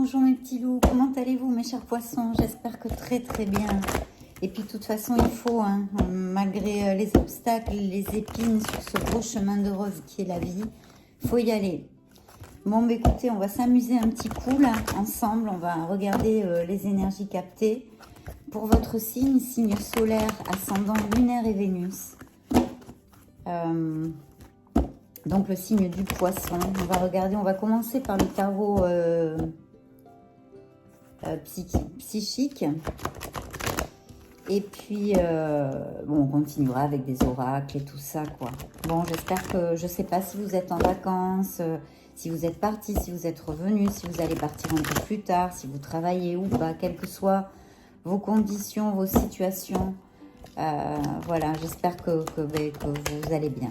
bonjour mes petits loups, comment allez-vous mes chers poissons? J'espère que très très bien. Et puis de toute façon il faut, hein, malgré les obstacles, les épines sur ce gros chemin de rose qui est la vie, il faut y aller. Bon bah écoutez, on va s'amuser un petit coup là, ensemble, on va regarder les énergies captées. Pour votre signe, signe solaire, ascendant lunaire et Vénus. Donc le signe du poisson, on va regarder, on va commencer par le tarot psychique. Et puis, bon, on continuera avec des oracles et tout ça, quoi. Bon, j'espère que, je sais pas si vous êtes en vacances, si vous êtes parti, si vous êtes revenu, si vous allez partir un peu plus tard, si vous travaillez ou pas, quelles que soient vos conditions, vos situations. Voilà, j'espère que vous allez bien,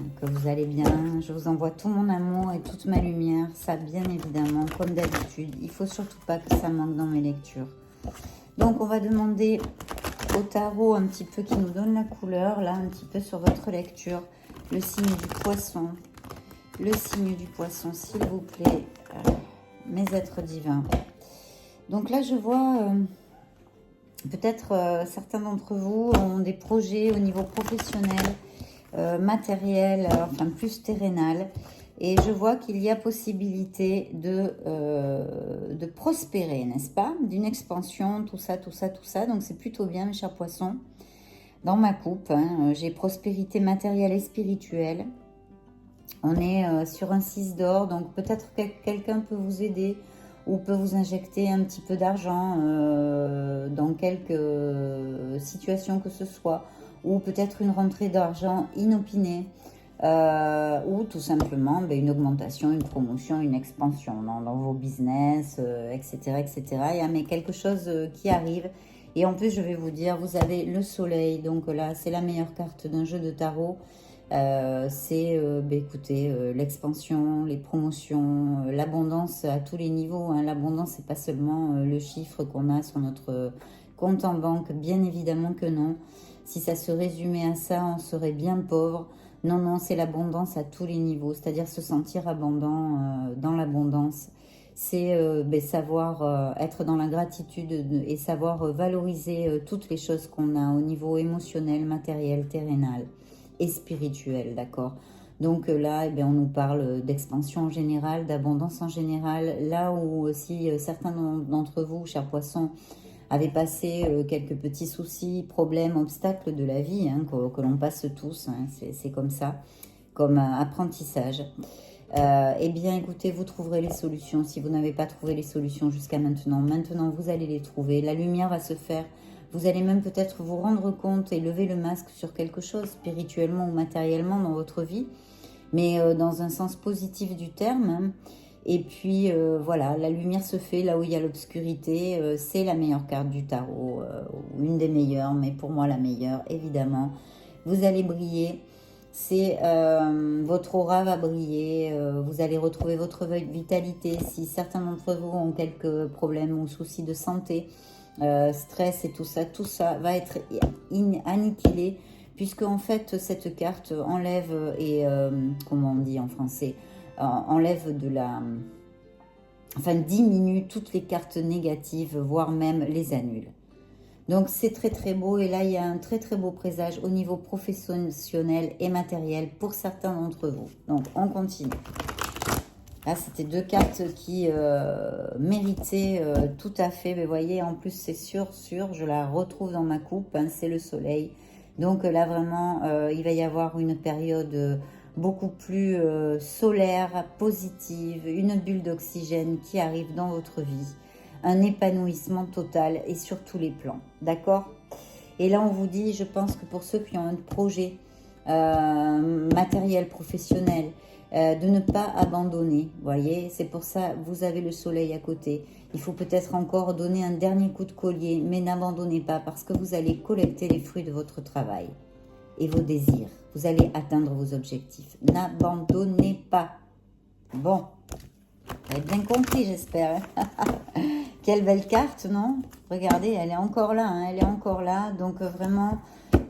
Je vous envoie tout mon amour et toute ma lumière, ça bien évidemment, comme d'habitude. Il faut surtout pas que ça manque dans mes lectures. Donc, on va demander au tarot un petit peu qui nous donne la couleur, là, un petit peu sur votre lecture. Le signe du poisson. Le signe du poisson, s'il vous plaît, mes êtres divins. Donc là, je vois... Peut-être certains d'entre vous ont des projets au niveau professionnel, matériel, enfin plus terrénal. Et je vois qu'il y a possibilité de prospérer, n'est-ce pas? D'une expansion, tout ça. Donc c'est plutôt bien, mes chers poissons. Dans ma coupe, hein, j'ai prospérité matérielle et spirituelle. On est sur un 6 d'or, donc peut-être que quelqu'un peut vous aider ou peut vous injecter un petit peu d'argent dans quelques situations que ce soit, ou peut-être une rentrée d'argent inopinée, ou tout simplement une augmentation, une promotion, une expansion dans vos business, etc., etc. Il y a mais quelque chose qui arrive. Et en plus, je vais vous dire, vous avez le soleil, donc là, c'est la meilleure carte d'un jeu de tarot. C'est écoutez, l'expansion, les promotions, l'abondance à tous les niveaux, hein. L'abondance, c'est pas seulement le chiffre qu'on a sur notre compte en banque, bien évidemment que non. Si ça se résumait à ça, on serait bien pauvre. Non, c'est l'abondance à tous les niveaux, c'est-à-dire se sentir abondant dans l'abondance. C'est savoir être dans la gratitude et savoir valoriser toutes les choses qu'on a au niveau émotionnel, matériel, terrénal et spirituel, d'accord? Donc là, on nous parle d'expansion en général, d'abondance en général. Là où si certains d'entre vous, chers poissons, avaient passé quelques petits soucis, problèmes, obstacles de la vie, hein, que l'on passe tous, hein, c'est comme ça, comme apprentissage. Bien, écoutez, vous trouverez les solutions. Si vous n'avez pas trouvé les solutions jusqu'à maintenant, vous allez les trouver. La lumière va se faire. Vous allez même peut-être vous rendre compte et lever le masque sur quelque chose, spirituellement ou matériellement dans votre vie, mais dans un sens positif du terme, hein. Et puis, voilà, la lumière se fait là où il y a l'obscurité. C'est la meilleure carte du tarot, une des meilleures, mais pour moi la meilleure, évidemment. Vous allez briller. Votre aura va briller, vous allez retrouver votre vitalité. Si certains d'entre vous ont quelques problèmes ou soucis de santé, stress et tout ça va être annihilé, puisque en fait cette carte enlève comment on dit en français, enlève diminue toutes les cartes négatives, voire même les annule. Donc c'est très très beau, et là il y a un très très beau présage au niveau professionnel et matériel pour certains d'entre vous. Donc on continue. Là, c'était deux cartes qui méritaient tout à fait. Mais vous voyez, en plus, c'est sûr, je la retrouve dans ma coupe, hein, c'est le soleil. Donc là, vraiment, il va y avoir une période beaucoup plus solaire, positive, une bulle d'oxygène qui arrive dans votre vie. Un épanouissement total et sur tous les plans. D'accord? Et là, on vous dit, je pense que pour ceux qui ont un projet matériel, professionnel, de ne pas abandonner, voyez, c'est pour ça vous avez le soleil à côté. Il faut peut-être encore donner un dernier coup de collier, mais n'abandonnez pas, parce que vous allez collecter les fruits de votre travail et vos désirs. Vous allez atteindre vos objectifs. N'abandonnez pas. Bon, vous avez bien compris, j'espère. Quelle belle carte, non? Regardez, elle est encore là, hein, elle est encore là. Donc vraiment,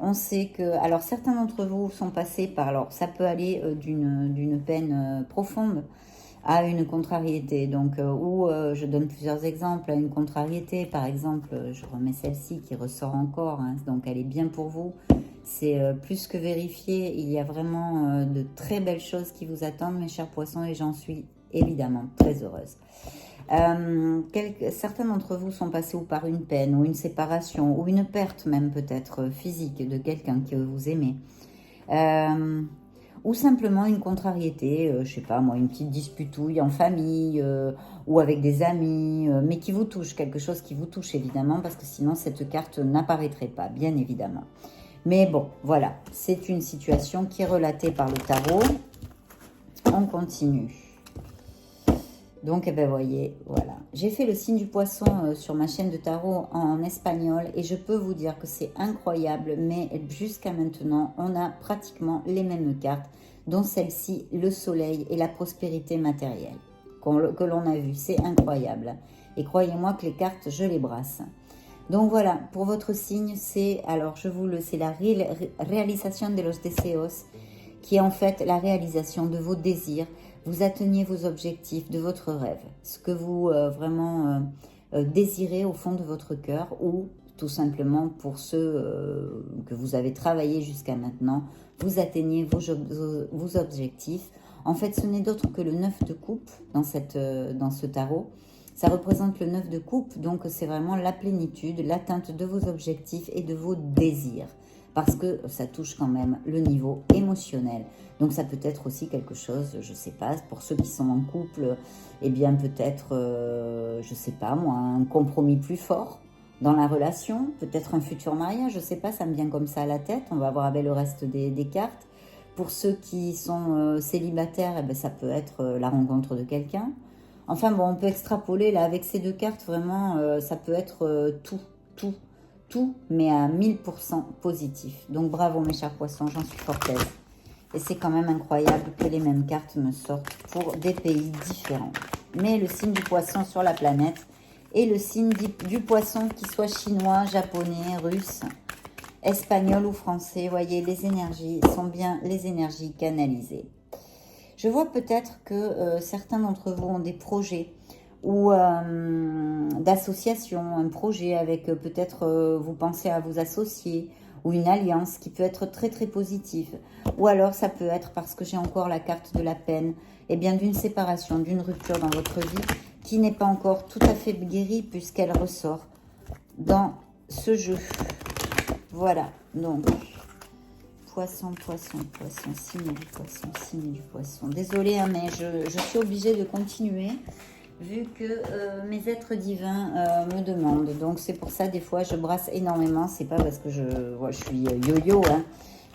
on sait que... Alors, certains d'entre vous sont passés par... Alors, ça peut aller d'une peine profonde à une contrariété. Donc, je donne plusieurs exemples à une contrariété. Par exemple, je remets celle-ci qui ressort encore, hein, donc elle est bien pour vous. C'est plus que vérifié. Il y a vraiment de très belles choses qui vous attendent, mes chers poissons, et j'en suis évidemment très heureuse. Certains d'entre vous sont passés ou par une peine, ou une séparation, ou une perte même peut-être physique de quelqu'un que vous aimez. Ou simplement une contrariété, je sais pas moi, une petite disputouille en famille ou avec des amis, mais qui vous touche, quelque chose qui vous touche évidemment, parce que sinon cette carte n'apparaîtrait pas, bien évidemment. Mais bon, voilà, c'est une situation qui est relatée par le tarot. On continue. Donc, eh ben, voyez, voilà. J'ai fait le signe du poisson sur ma chaîne de tarot en espagnol et je peux vous dire que c'est incroyable, mais jusqu'à maintenant, on a pratiquement les mêmes cartes, dont celle-ci, le soleil et la prospérité matérielle, que l'on a vu. C'est incroyable. Et croyez-moi que les cartes, je les brasse. Donc voilà, pour votre signe, c'est la réalisation de los deseos, qui est en fait la réalisation de vos désirs. Vous atteignez vos objectifs de votre rêve, ce que vous vraiment désirez au fond de votre cœur, ou tout simplement pour ceux que vous avez travaillé jusqu'à maintenant, vous atteignez vos objectifs. En fait, ce n'est d'autre que le 9 de coupe dans ce tarot. Ça représente le 9 de coupe, donc c'est vraiment la plénitude, l'atteinte de vos objectifs et de vos désirs. Parce que ça touche quand même le niveau émotionnel. Donc ça peut être aussi quelque chose, je ne sais pas, pour ceux qui sont en couple, eh bien peut-être, je ne sais pas moi, un compromis plus fort dans la relation, peut-être un futur mariage, je ne sais pas, ça me vient comme ça à la tête, on va voir avec le reste des cartes. Pour ceux qui sont célibataires, eh bien, ça peut être la rencontre de quelqu'un. Enfin bon, on peut extrapoler là avec ces deux cartes, vraiment, ça peut être tout, mais à 1000% positif. Donc bravo mes chers poissons, j'en suis fort aise. Et c'est quand même incroyable que les mêmes cartes me sortent pour des pays différents. Mais le signe du poisson sur la planète et le signe du poisson, qui soit chinois, japonais, russe, espagnol ou français, voyez, les énergies sont bien les énergies canalisées. Je vois peut-être que certains d'entre vous ont des projets ou d'association, un projet avec peut-être vous pensez à vous associer, ou une alliance qui peut être très très positive. Ou alors ça peut être, parce que j'ai encore la carte de la peine, et bien d'une séparation, d'une rupture dans votre vie qui n'est pas encore tout à fait guérie puisqu'elle ressort dans ce jeu. Voilà, donc poisson, signe du poisson. Désolée, hein, mais je suis obligée de continuer vu que mes êtres divins me demandent. Donc c'est pour ça, des fois, je brasse énormément. C'est pas parce que je suis yo-yo, hein,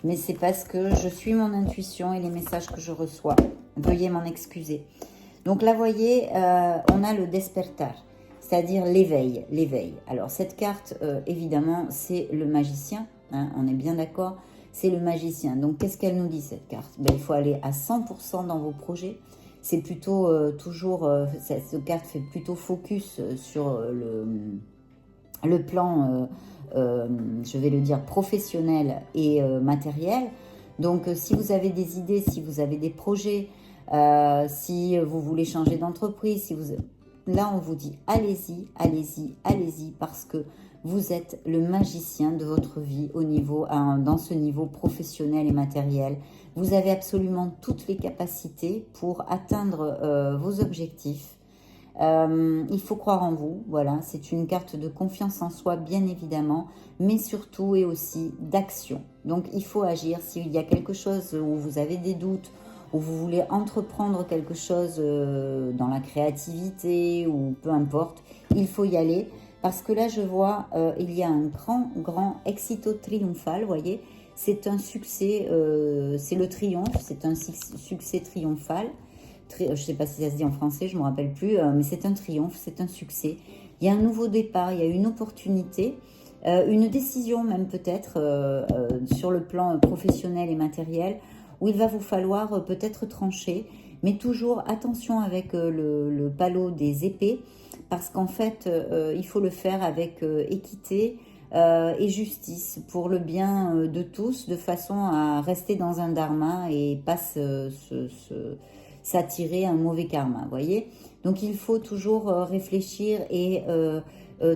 mais c'est parce que je suis mon intuition et les messages que je reçois. Veuillez m'en excuser. Donc là, voyez, on a le despertar, c'est-à-dire l'éveil. Alors cette carte, évidemment, c'est le magicien, hein, on est bien d'accord, c'est le magicien. Donc qu'est-ce qu'elle nous dit, cette carte? Il faut aller à 100% dans vos projets. C'est plutôt cette carte fait plutôt focus sur le plan, je vais le dire, professionnel et matériel. Donc si vous avez des idées, si vous avez des projets, si vous voulez changer d'entreprise, là on vous dit allez-y, parce que vous êtes le magicien de votre vie dans ce niveau professionnel et matériel. Vous avez absolument toutes les capacités pour atteindre vos objectifs. Il faut croire en vous, voilà, c'est une carte de confiance en soi, bien évidemment, mais surtout et aussi d'action. Donc il faut agir. S'il y a quelque chose où vous avez des doutes, où vous voulez entreprendre quelque chose dans la créativité ou peu importe, il faut y aller. Parce que là, je vois, il y a un grand éxito triomphal, vous voyez. C'est un succès, c'est le triomphe, c'est un succès triomphal. Je ne sais pas si ça se dit en français, je ne me rappelle plus, mais c'est un triomphe, c'est un succès. Il y a un nouveau départ, il y a une opportunité, une décision même peut-être sur le plan professionnel et matériel, où il va vous falloir peut-être trancher, mais toujours attention avec le palot des épées, parce qu'en fait, il faut le faire avec équité et justice, pour le bien de tous, de façon à rester dans un dharma et pas s'attirer un mauvais karma, vous voyez. Donc il faut toujours réfléchir et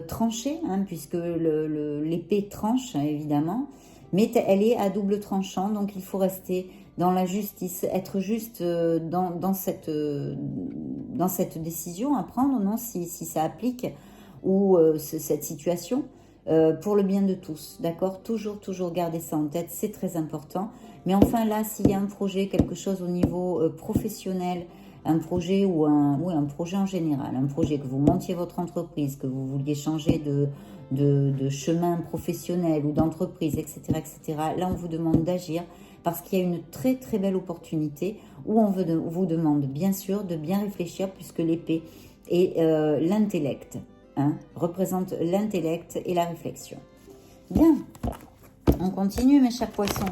trancher, hein, puisque l'épée tranche, hein, évidemment, mais elle est à double tranchant, donc il faut rester dans la justice, être juste dans cette décision à prendre, non, si ça applique, ou cette situation, pour le bien de tous, d'accord? Toujours garder ça en tête, c'est très important. Mais enfin là, s'il y a un projet, quelque chose au niveau professionnel, un projet ou un projet en général, un projet que vous montiez votre entreprise, que vous vouliez changer de chemin professionnel ou d'entreprise, etc., etc., là on vous demande d'agir parce qu'il y a une très belle opportunité où on vous demande bien sûr de bien réfléchir puisque l'épée est l'intellect, hein, représente l'intellect et la réflexion. Bien, on continue mes chers poissons.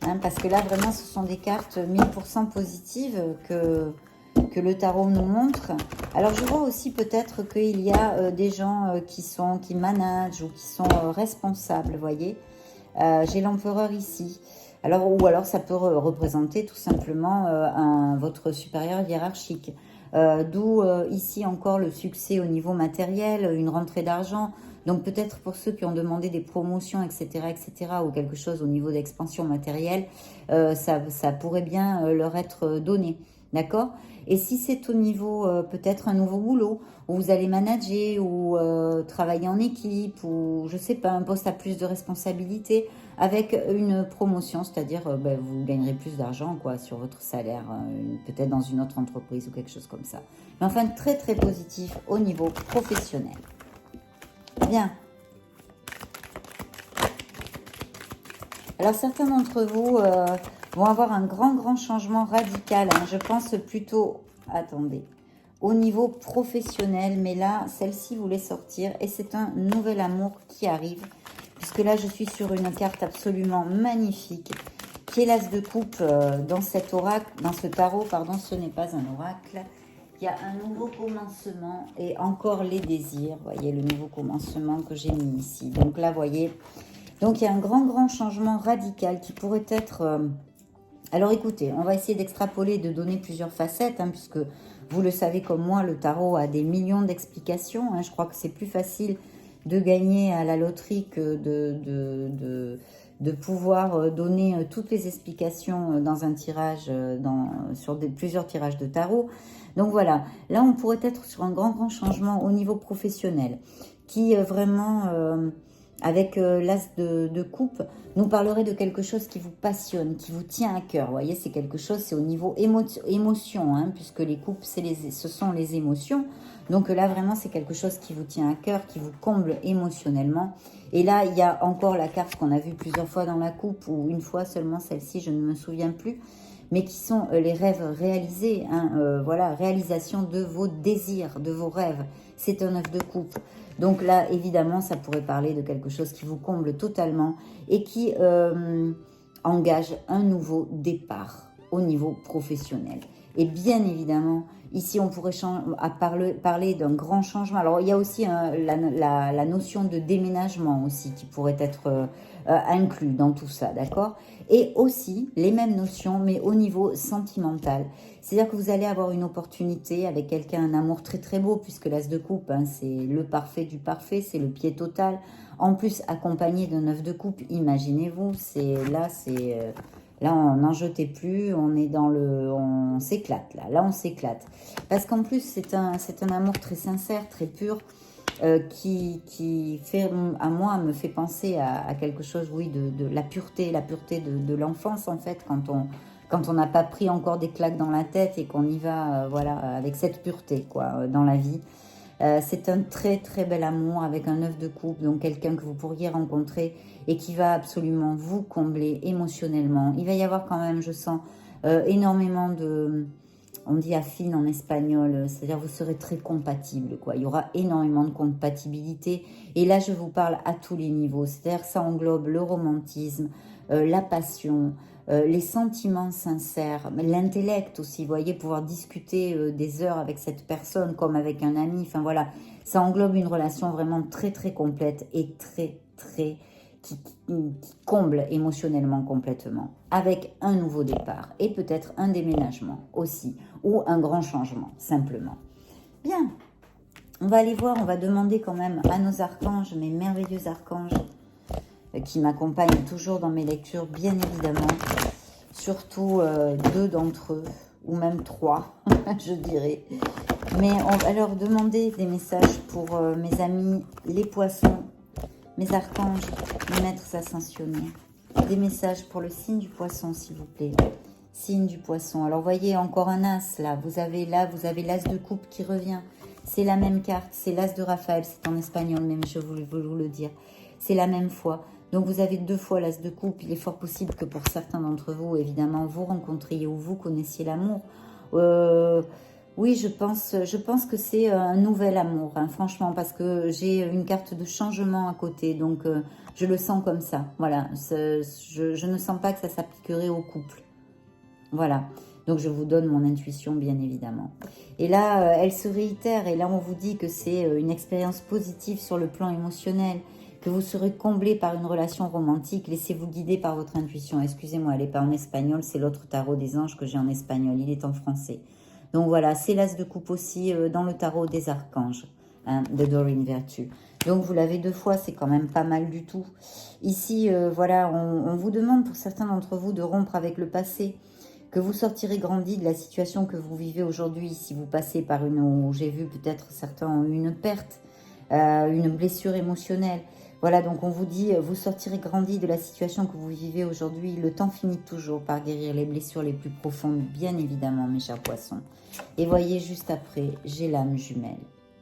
Hein, parce que là, vraiment, ce sont des cartes 1000% positives que le tarot nous montre. Alors, je vois aussi peut-être qu'il y a des gens qui managent ou qui sont responsables, vous voyez. J'ai l'empereur ici. Alors, ou alors, ça peut représenter tout simplement votre supérieur hiérarchique. D'où ici encore le succès au niveau matériel, une rentrée d'argent. Donc peut-être pour ceux qui ont demandé des promotions, etc., ou quelque chose au niveau d'expansion matérielle, ça pourrait bien leur être donné, d'accord? Et si c'est au niveau peut-être un nouveau boulot, où vous allez manager, ou travailler en équipe, ou je sais pas, un poste à plus de responsabilité, avec une promotion, c'est-à-dire vous gagnerez plus d'argent quoi sur votre salaire, peut-être dans une autre entreprise ou quelque chose comme ça. Mais enfin, très positif au niveau professionnel. Bien. Alors, certains d'entre vous vont avoir un grand changement radical. Hein. Je pense plutôt, attendez, au niveau professionnel. Mais là, celle-ci voulait sortir. Et c'est un nouvel amour qui arrive. Puisque là, je suis sur une carte absolument magnifique. Qui est l'as de coupe dans cet oracle, dans ce tarot, pardon, ce n'est pas un oracle. Il y a un nouveau commencement et encore les désirs. Vous voyez le nouveau commencement que j'ai mis ici. Donc là, vous voyez. Donc il y a un grand changement radical qui pourrait être... Alors écoutez, on va essayer d'extrapoler, de donner plusieurs facettes, hein, puisque vous le savez comme moi, le tarot a des millions d'explications. Hein. Je crois que c'est plus facile de gagner à la loterie que de pouvoir donner toutes les explications dans un tirage, sur plusieurs tirages de tarot. Donc voilà, là on pourrait être sur un grand changement au niveau professionnel qui vraiment, avec l'as de coupe, nous parlerait de quelque chose qui vous passionne, qui vous tient à cœur. Vous voyez, c'est quelque chose, c'est au niveau émotion, hein, puisque les coupes, ce sont les émotions. Donc là, vraiment, c'est quelque chose qui vous tient à cœur, qui vous comble émotionnellement. Et là, il y a encore la carte qu'on a vue plusieurs fois dans la coupe, ou une fois seulement celle-ci, je ne me souviens plus, mais qui sont les rêves réalisés. Hein, voilà, réalisation de vos désirs, de vos rêves. C'est un œuf de coupe. Donc là, évidemment, ça pourrait parler de quelque chose qui vous comble totalement et qui engage un nouveau départ au niveau professionnel. Et bien évidemment, ici, on pourrait parler d'un grand changement. Alors, il y a aussi la notion de déménagement aussi qui pourrait être inclus dans tout ça, d'accord? Et aussi, les mêmes notions, mais au niveau sentimental. C'est-à-dire que vous allez avoir une opportunité avec quelqu'un, un amour très beau, puisque l'as de coupe, hein, c'est le parfait du parfait, c'est le pied total. En plus, accompagné d'un œuf de coupe, imaginez-vous, là, on n'en jetait plus, on s'éclate, là. Là, on s'éclate. Parce qu'en plus, c'est un amour très sincère, très pur, qui fait, à moi, me fait penser à quelque chose, oui, de la pureté de l'enfance, en fait, quand on n'a pas pris encore des claques dans la tête et qu'on y va, voilà, avec cette pureté, quoi, dans la vie. C'est un très bel amour avec un œuf de coupe, donc quelqu'un que vous pourriez rencontrer et qui va absolument vous combler émotionnellement. Il va y avoir quand même, je sens, énormément de... On dit affine en espagnol, c'est-à-dire vous serez très compatible, quoi. Il y aura énormément de compatibilité. Et là, je vous parle à tous les niveaux. C'est-à-dire ça englobe le romantisme, la passion, les sentiments sincères, l'intellect aussi, vous voyez, pouvoir discuter des heures avec cette personne comme avec un ami. Enfin voilà, ça englobe une relation vraiment très complète et très qui comble émotionnellement complètement, avec un nouveau départ et peut-être un déménagement aussi, ou un grand changement, simplement. Bien, on va aller voir, on va demander quand même à nos archanges, mes merveilleux archanges, qui m'accompagnent toujours dans mes lectures, bien évidemment, surtout 2 d'entre eux, ou même 3, je dirais. Mais on va leur demander des messages pour mes amis, les poissons, mes archanges, mes maîtres ascensionnés. Des messages pour le signe du poisson, s'il vous plaît. Signe du poisson. Alors, voyez, encore un as, là. Vous avez l'as de coupe qui revient. C'est la même carte. C'est l'as de Raphaël. C'est en espagnol, même, je voulais vous le dire. C'est la même fois. Donc, vous avez 2 fois l'as de coupe. Il est fort possible que pour certains d'entre vous, évidemment, vous rencontriez ou vous connaissiez l'amour. Oui, je pense que c'est un nouvel amour, hein, franchement, parce que j'ai une carte de changement à côté, donc je le sens comme ça. Voilà, je ne sens pas que ça s'appliquerait au couple. Voilà, donc je vous donne mon intuition, bien évidemment. Et là, elle se réitère, et là, on vous dit que c'est une expérience positive sur le plan émotionnel, que vous serez comblé par une relation romantique. Laissez-vous guider par votre intuition. Excusez-moi, elle n'est pas en espagnol, c'est l'autre tarot des anges que j'ai en espagnol, il est en français. Donc voilà, c'est l'as de coupe aussi dans le tarot des archanges, hein, de Doreen Virtue. Donc vous l'avez 2 fois, c'est quand même pas mal du tout. Ici, voilà, on vous demande pour certains d'entre vous de rompre avec le passé, que vous sortirez grandi de la situation que vous vivez aujourd'hui. Si vous passez par j'ai vu peut-être certains ont eu une perte, une blessure émotionnelle. Voilà, donc on vous dit, vous sortirez grandi de la situation que vous vivez aujourd'hui. Le temps finit toujours par guérir les blessures les plus profondes, bien évidemment, mes chers poissons. Et voyez, juste après, j'ai l'âme jumelle.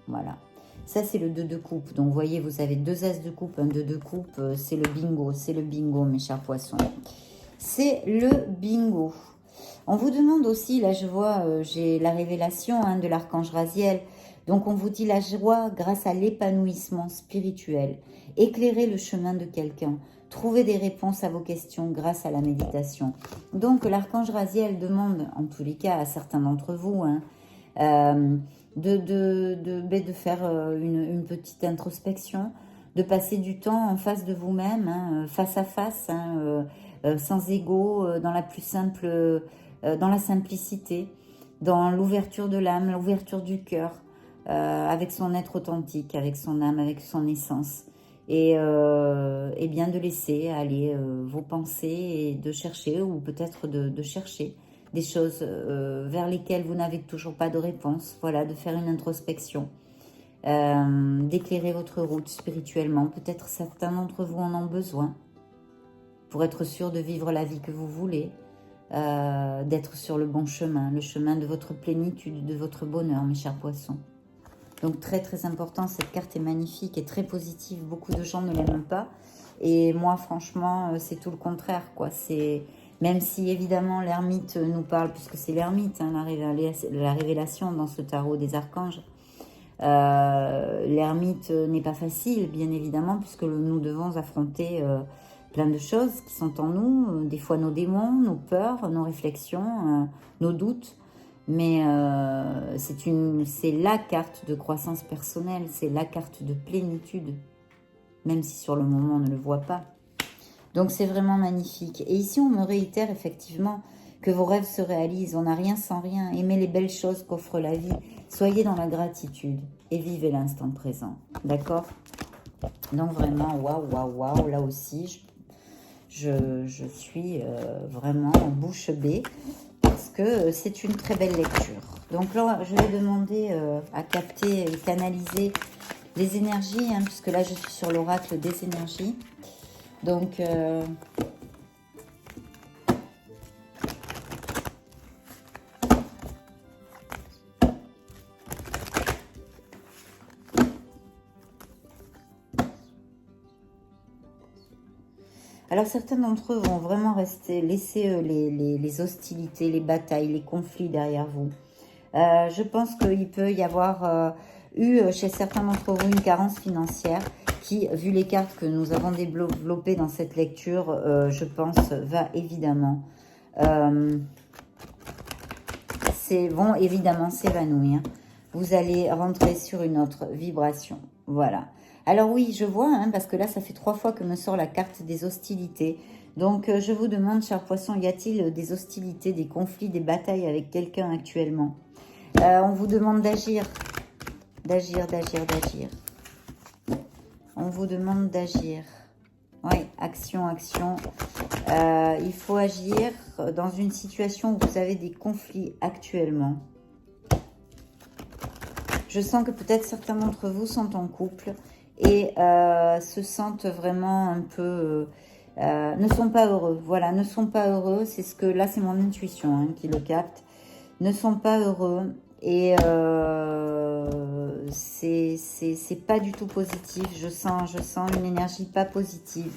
Voilà. Ça, c'est le 2 de coupe. Donc, voyez, vous avez 2 as de coupe, un 2 de coupe. C'est le bingo, mes chers poissons. C'est le bingo. On vous demande aussi, là, je vois, j'ai la révélation hein, de l'archange Raziel. Donc, on vous dit la joie grâce à l'épanouissement spirituel. Éclairer le chemin de quelqu'un. Trouver des réponses à vos questions grâce à la méditation. Donc, l'archange Raziel demande, en tous les cas, à certains d'entre vous, hein, de faire une petite introspection, de passer du temps en face de vous-même, hein, face à face, hein, sans ego, dans la plus simple, dans la simplicité, dans l'ouverture de l'âme, l'ouverture du cœur, avec son être authentique, avec son âme, avec son essence. Et bien de laisser aller vos pensées et de chercher, ou peut-être de chercher des choses vers lesquelles vous n'avez toujours pas de réponse. Voilà, de faire une introspection, d'éclairer votre route spirituellement. Peut-être certains d'entre vous en ont besoin pour être sûr de vivre la vie que vous voulez, d'être sur le bon chemin, le chemin de votre plénitude, de votre bonheur, mes chers poissons. Donc très très important, cette carte est magnifique et très positive. Beaucoup de gens ne l'aiment pas. Et moi franchement, c'est tout le contraire, quoi. C'est même si évidemment l'ermite nous parle, puisque c'est l'ermite, hein, la révélation dans ce tarot des archanges. L'ermite n'est pas facile, bien évidemment, puisque nous devons affronter plein de choses qui sont en nous, des fois nos démons, nos peurs, nos réflexions, nos doutes. Mais c'est la carte de croissance personnelle, c'est la carte de plénitude, même si sur le moment on ne le voit pas. Donc c'est vraiment magnifique. Et ici on me réitère effectivement que vos rêves se réalisent, on n'a rien sans rien. Aimez les belles choses qu'offre la vie, soyez dans la gratitude et vivez l'instant présent. D'accord? Donc vraiment, waouh, waouh, waouh, là aussi, je suis vraiment en bouche bée. Que c'est une très belle lecture. Donc là, je vais demander à capter et canaliser les énergies, hein, puisque là, je suis sur l'oracle des énergies. Donc, alors, certains d'entre eux vont vraiment laisser les hostilités, les batailles, les conflits derrière vous. Je pense qu'il peut y avoir eu chez certains d'entre vous une carence financière qui, vu les cartes que nous avons développées dans cette lecture, je pense, va évidemment, vont évidemment s'évanouir. Vous allez rentrer sur une autre vibration. Voilà. Alors oui, je vois, hein, parce que là, ça fait 3 fois que me sort la carte des hostilités. Donc, je vous demande, cher poisson, y a-t-il des hostilités, des conflits, des batailles avec quelqu'un actuellement? On vous demande d'agir. D'agir, d'agir, d'agir. On vous demande d'agir. Oui, action, action. Il faut agir dans une situation où vous avez des conflits actuellement. Je sens que peut-être certains d'entre vous sont en couple et se sentent vraiment un peu... ne sont pas heureux. Voilà, ne sont pas heureux. C'est ce que... Là, c'est mon intuition hein, qui le capte. Ne sont pas heureux et c'est pas du tout positif. Je sens une énergie pas positive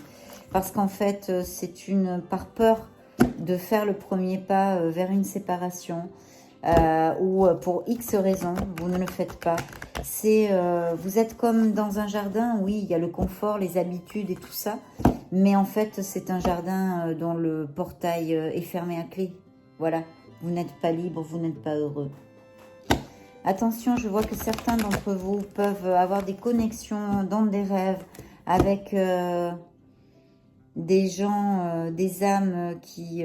parce qu'en fait, c'est une par peur de faire le premier pas vers une séparation. Ou pour X raisons, vous ne le faites pas. Vous êtes comme dans un jardin, oui, il y a le confort, les habitudes et tout ça, mais en fait, c'est un jardin dont le portail est fermé à clé. Voilà, vous n'êtes pas libre, vous n'êtes pas heureux. Attention, je vois que certains d'entre vous peuvent avoir des connexions dans des rêves avec des gens, des âmes qui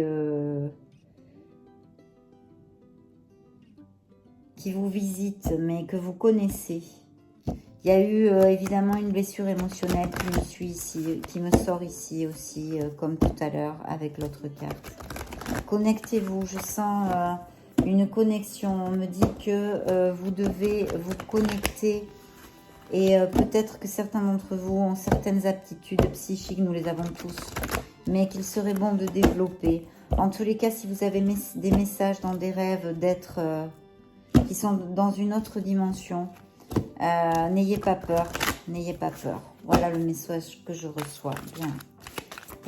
vous visitent, mais que vous connaissez. Il y a eu évidemment une blessure émotionnelle qui me suit ici, qui me sort ici aussi, comme tout à l'heure avec l'autre carte. Connectez-vous, je sens une connexion. On me dit que vous devez vous connecter et peut-être que certains d'entre vous ont certaines aptitudes psychiques, nous les avons tous, mais qu'il serait bon de développer. En tous les cas, si vous avez des messages dans des rêves d'être... qui sont dans une autre dimension. N'ayez pas peur, n'ayez pas peur. Voilà le message que je reçois. Bien.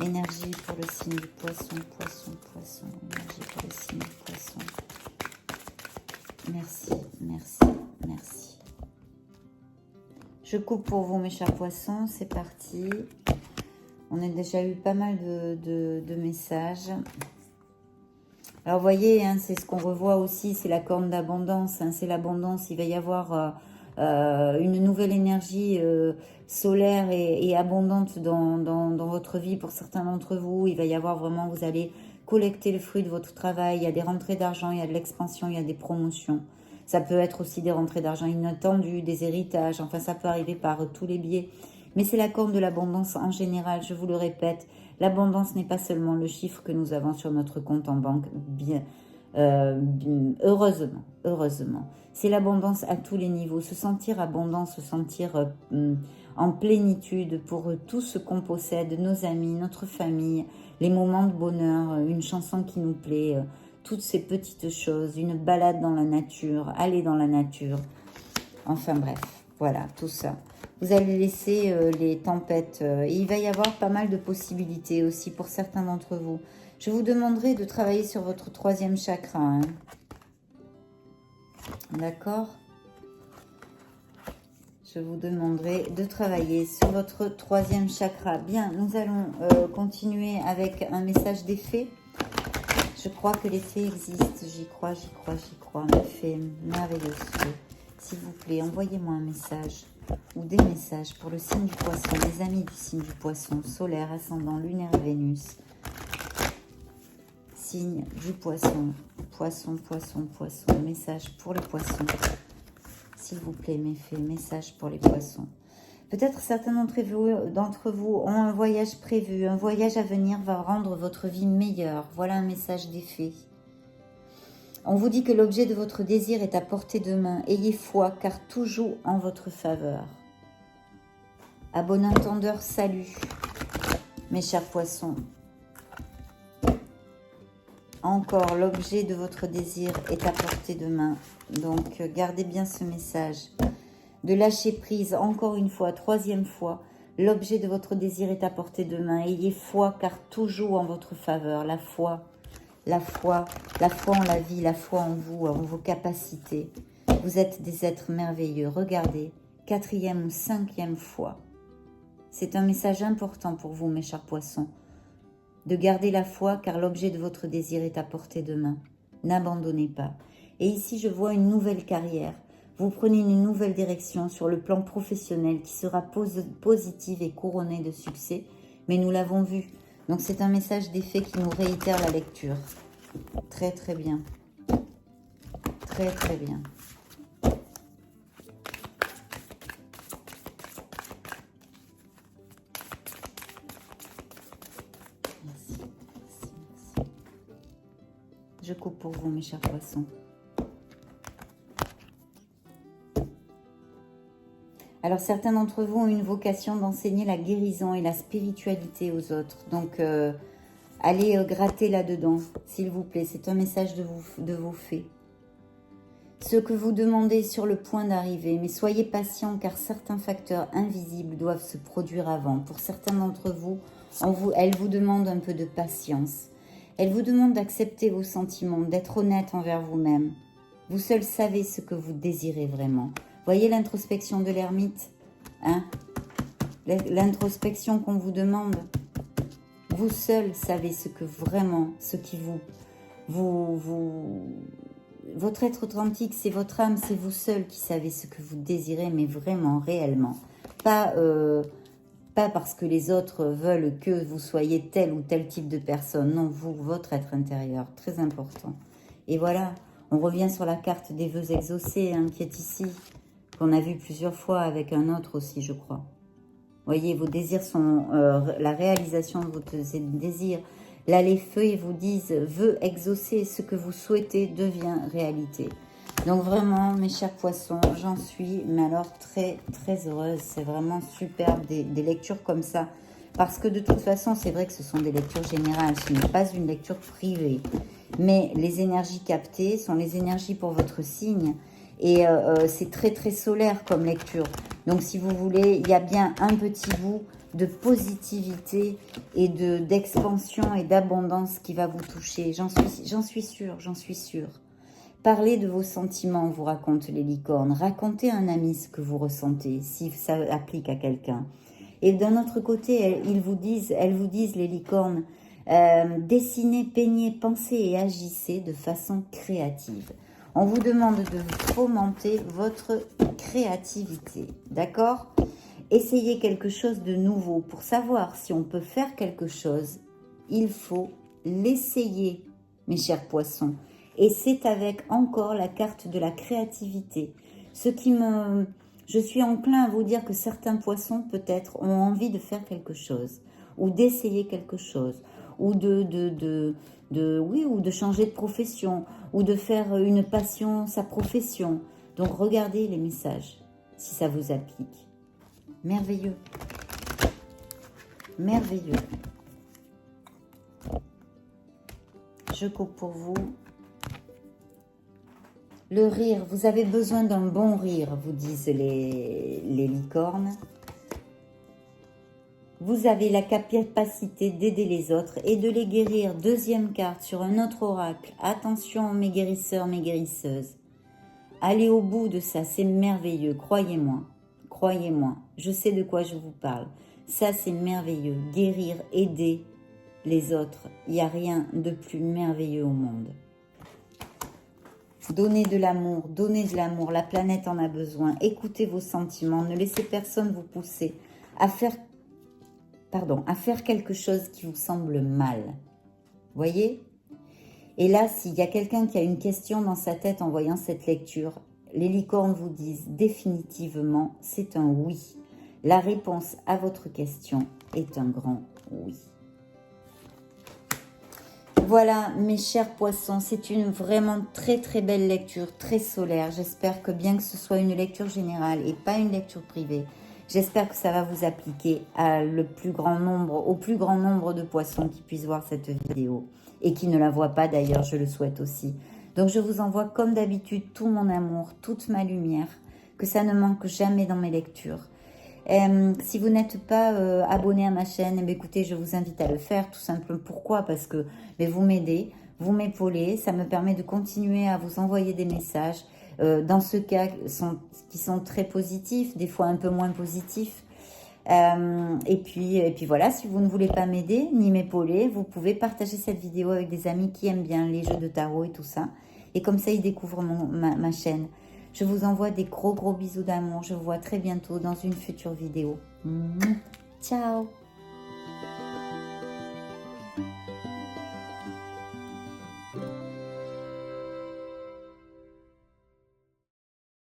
Énergie pour le signe du poisson, poisson, poisson. Énergie pour le signe du poisson. Merci, merci, merci. Je coupe pour vous, mes chers poissons. C'est parti. On a déjà eu pas mal de messages. Alors, vous voyez, hein, c'est ce qu'on revoit aussi, c'est la corne d'abondance, hein, c'est l'abondance. Il va y avoir une nouvelle énergie solaire et abondante dans votre vie pour certains d'entre vous. Il va y avoir vraiment, vous allez collecter le fruit de votre travail. Il y a des rentrées d'argent, il y a de l'expansion, il y a des promotions. Ça peut être aussi des rentrées d'argent inattendues, des héritages, enfin ça peut arriver par tous les biais. Mais c'est la corne de l'abondance en général, je vous le répète. L'abondance n'est pas seulement le chiffre que nous avons sur notre compte en banque, heureusement, heureusement. C'est l'abondance à tous les niveaux, se sentir abondant, se sentir en plénitude pour tout ce qu'on possède, nos amis, notre famille, les moments de bonheur, une chanson qui nous plaît, toutes ces petites choses, une balade dans la nature, aller dans la nature, enfin bref, voilà, tout ça. Vous allez laisser les tempêtes. Et il va y avoir pas mal de possibilités aussi pour certains d'entre vous. Je vous demanderai de travailler sur votre 3e chakra. Hein. D'accord? Je vous demanderai de travailler sur votre 3e chakra. Bien, nous allons continuer avec un message d'effet. Je crois que l'effet existe. J'y crois, j'y crois, j'y crois. Un effet merveilleux. S'il vous plaît, envoyez-moi un message ou des messages pour le signe du poisson, les amis du signe du poisson, solaire, ascendant, lunaire et Vénus. Signe du poisson, poisson, poisson, poisson, message pour les poissons. S'il vous plaît, mes fées, message pour les poissons. Peut-être certains d'entre vous ont un voyage prévu, un voyage à venir va rendre votre vie meilleure. Voilà un message d'effet. On vous dit que l'objet de votre désir est à portée de main. Ayez foi, car tout joue en votre faveur. À bon entendeur, salut, mes chers poissons. Encore, l'objet de votre désir est à portée de main. Donc, gardez bien ce message. De lâcher prise, encore une fois, 3e fois. L'objet de votre désir est à portée de main. Ayez foi, car tout joue en votre faveur. La foi en la vie, la foi en vous, en vos capacités. Vous êtes des êtres merveilleux. Regardez, 4e ou 5e fois. C'est un message important pour vous, mes chers poissons. De garder la foi, car l'objet de votre désir est à portée de main. N'abandonnez pas. Et ici, je vois une nouvelle carrière. Vous prenez une nouvelle direction sur le plan professionnel qui sera positive et couronnée de succès. Mais nous l'avons vu. Donc c'est un message d'effet qui nous réitère la lecture. Très très bien. Très très bien. Merci, merci, merci. Je coupe pour vous, mes chers poissons. Alors, certains d'entre vous ont une vocation d'enseigner la guérison et la spiritualité aux autres. Donc, allez gratter là-dedans, s'il vous plaît. C'est un message de vos faits. Ce que vous demandez est sur le point d'arriver, mais soyez patient car certains facteurs invisibles doivent se produire avant. Pour certains d'entre vous, elle vous demande un peu de patience. Elle vous demande d'accepter vos sentiments, d'être honnête envers vous-même. Vous seul savez ce que vous désirez vraiment. Voyez l'introspection de l'ermite, hein? L'introspection qu'on vous demande. Vous seul savez ce que vraiment, ce qui votre être authentique, c'est votre âme, c'est vous seul qui savez ce que vous désirez, mais vraiment, réellement. Pas parce que les autres veulent que vous soyez tel ou tel type de personne. Non, vous, votre être intérieur, très important. Et voilà, on revient sur la carte des vœux exaucés, hein, qui est ici, qu'on a vu plusieurs fois avec un autre aussi, je crois. Voyez, vos désirs sont la réalisation de vos désirs. Là, les feuilles vous disent « vœux exaucés », ce que vous souhaitez devient réalité. Donc vraiment, mes chers poissons, j'en suis, mais alors très, très heureuse. C'est vraiment superbe, des lectures comme ça. Parce que de toute façon, c'est vrai que ce sont des lectures générales. Ce n'est pas une lecture privée. Mais les énergies captées sont les énergies pour votre signe. Et c'est très, très solaire comme lecture. Donc, si vous voulez, il y a bien un petit bout de positivité et d'expansion et d'abondance qui va vous toucher. J'en suis sûre, j'en suis sûre. Parlez de vos sentiments, vous raconte les licornes. Racontez à un ami ce que vous ressentez, si ça applique à quelqu'un. Et d'un autre côté, elles vous disent, les licornes, dessinez, peignez, pensez et agissez de façon créative. On vous demande de fomenter votre créativité, d'accord ? Essayez quelque chose de nouveau. Pour savoir si on peut faire quelque chose, il faut l'essayer, mes chers poissons. Et c'est avec encore la carte de la créativité. Je suis enclin à vous dire que certains poissons, peut-être, ont envie de faire quelque chose, ou d'essayer quelque chose, ou de changer de profession, ou de faire une passion sa profession. Donc, regardez les messages, si ça vous applique. Merveilleux. Merveilleux. Je coupe pour vous. Le rire, vous avez besoin d'un bon rire, vous disent les licornes. Vous avez la capacité d'aider les autres et de les guérir. Deuxième carte sur un autre oracle. Attention mes guérisseurs, mes guérisseuses. Allez au bout de ça, c'est merveilleux, croyez-moi. Croyez-moi, je sais de quoi je vous parle. Ça, c'est merveilleux. Guérir, aider les autres. Il n'y a rien de plus merveilleux au monde. Donnez de l'amour, donnez de l'amour. La planète en a besoin. Écoutez vos sentiments. Ne laissez personne vous pousser à faire quelque chose qui vous semble mal. Voyez ? Et là, s'il y a quelqu'un qui a une question dans sa tête en voyant cette lecture, les licornes vous disent définitivement, c'est un oui. La réponse à votre question est un grand oui. Voilà, mes chers poissons, c'est une vraiment très très belle lecture, très solaire. J'espère que bien que ce soit une lecture générale et pas une lecture privée, j'espère que ça va vous appliquer au plus grand nombre de poissons qui puissent voir cette vidéo et qui ne la voient pas d'ailleurs, je le souhaite aussi. Donc je vous envoie comme d'habitude tout mon amour, toute ma lumière, que ça ne manque jamais dans mes lectures. Si vous n'êtes pas abonné à ma chaîne, écoutez, je vous invite à le faire, tout simplement. Pourquoi? Parce que vous m'aidez, vous m'épaulez, ça me permet de continuer à vous envoyer des messages, dans ce cas, qui sont très positifs, des fois un peu moins positifs. Et puis voilà, si vous ne voulez pas m'aider ni m'épauler, vous pouvez partager cette vidéo avec des amis qui aiment bien les jeux de tarot et tout ça. Et comme ça, ils découvrent ma chaîne. Je vous envoie des gros bisous d'amour. Je vous vois très bientôt dans une future vidéo. Ciao.